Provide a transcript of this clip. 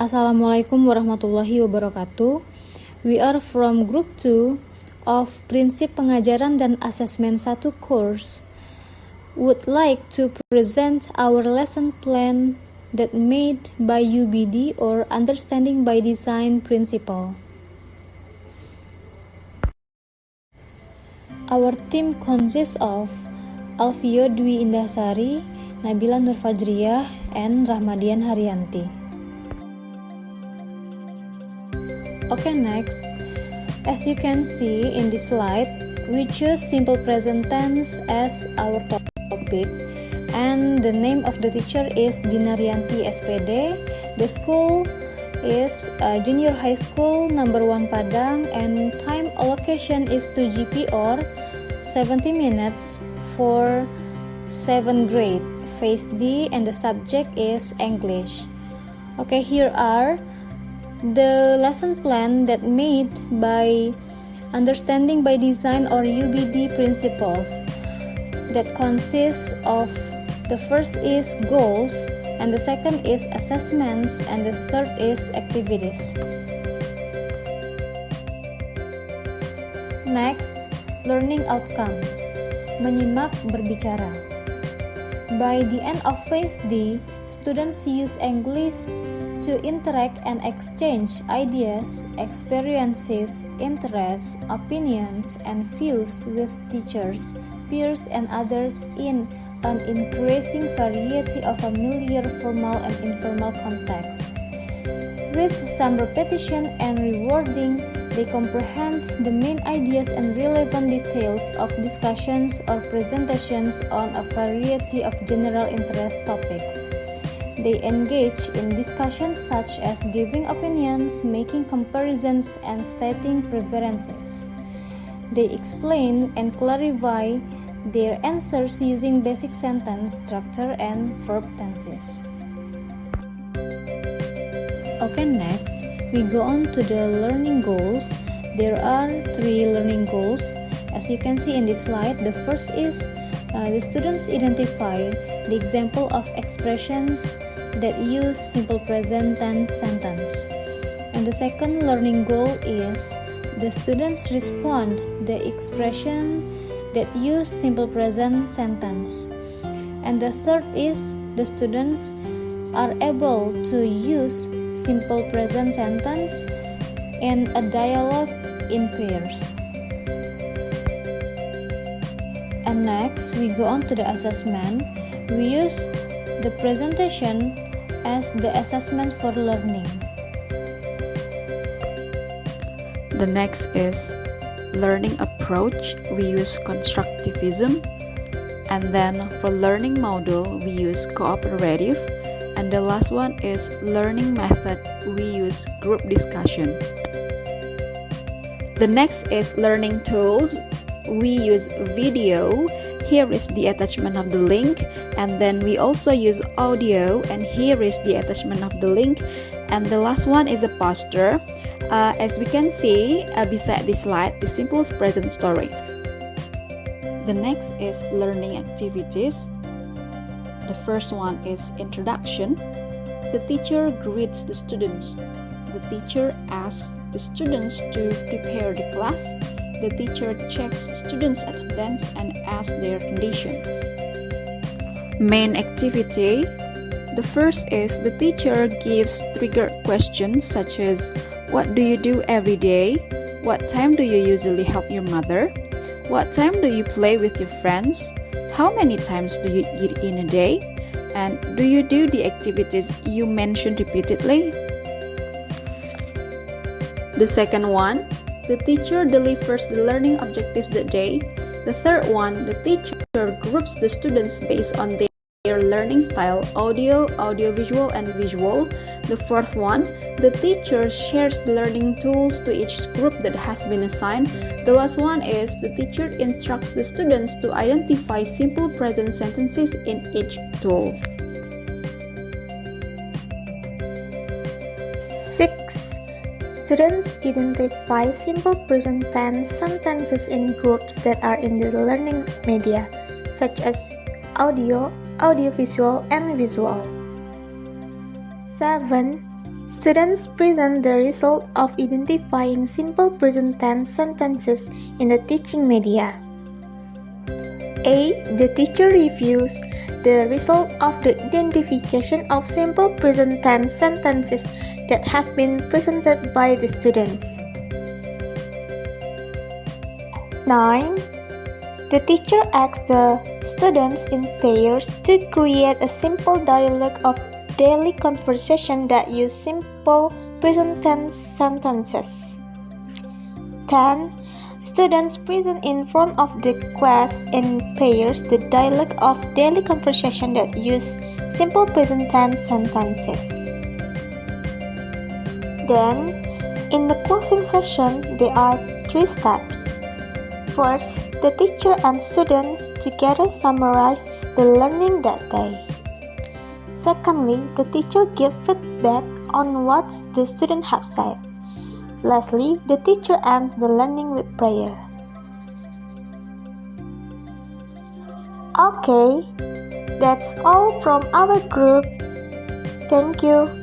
Assalamualaikum warahmatullahi wabarakatuh. We are from Group 2 of Prinsip Pengajaran dan Asesmen 1 course. Would like to present our lesson plan that made by UBD or Understanding by Design principle. Our team consists of Alfio Dwi Indahsari, Nabila Nurfajriyah, and Rahmadian Haryanti. Okay, next. As you can see in this slide, we choose simple present tense as our topic, and the name of the teacher is Dinaryanti SPD. The school is Junior High School number 1 Padang, and time allocation is 2 GP or 70 minutes for 7th grade, phase D, and the subject is English. Okay, here are the lesson plan that made by Understanding by Design or UBD principles, that consists of the first is goals, and the second is assessments, and the third is activities. Next, learning outcomes. Menyimak berbicara. By the end of phase D, students use English to interact and exchange ideas, experiences, interests, opinions, and views with teachers, peers, and others in an increasing variety of familiar, formal, and informal contexts. With some repetition and rewarding, they comprehend the main ideas and relevant details of discussions or presentations on a variety of general interest topics. They engage in discussions such as giving opinions, making comparisons, and stating preferences. They explain and clarify their answers using basic sentence structure and verb tenses. Okay, next, we go on to the learning goals. There are 3 learning goals. As you can see in this slide, the first is the students identify the example of expressions that use simple present tense sentence. And the second learning goal is the students respond the expression that use simple present sentence. And the third is the students are able to use simple present sentence in a dialogue in pairs. And next, we go on to the assessment. We use the presentation as the assessment for learning. The next is learning approach. We use constructivism. And then for learning model, we use cooperative. And the last one is learning method. We use group discussion. The next is learning tools. We use video. Here is the attachment of the link, and then we also use audio, and here is the attachment of the link, and the last one is a poster. As we can see beside this slide, the simple present story. The next is learning activities. The first one is introduction. The teacher greets the students. The teacher asks the students to prepare the class. The teacher checks students' attendance and asks their condition. Main activity. The first is the teacher gives triggered questions such as, what do you do every day? What time do you usually help your mother? What time do you play with your friends? How many times do you eat in a day? And do you do the activities you mentioned repeatedly? The second one, the teacher delivers the learning objectives that day. The third one, the teacher groups the students based on their learning style, audio, audiovisual, and visual. The fourth one, the teacher shares the learning tools to each group that has been assigned. The last one is the teacher instructs the students to identify simple present sentences in each tool. 6. Students identify simple present tense sentences in groups that are in the learning media, such as audio, audiovisual, and visual. 7. Students present the result of identifying simple present tense sentences in the teaching media. A. The teacher reviews the result of the identification of simple present tense sentences that have been presented by the students. 9. The teacher asks the students in pairs to create a simple dialogue of daily conversation that use simple present tense sentences. 10. Students present in front of the class in pairs the dialogue of daily conversation that use simple present tense sentences. Then, in the closing session, there are 3 steps. First, the teacher and students together summarize the learning that day. Secondly, the teacher gives feedback on what the students have said. Lastly, the teacher ends the learning with prayer. Okay, that's all from our group. Thank you.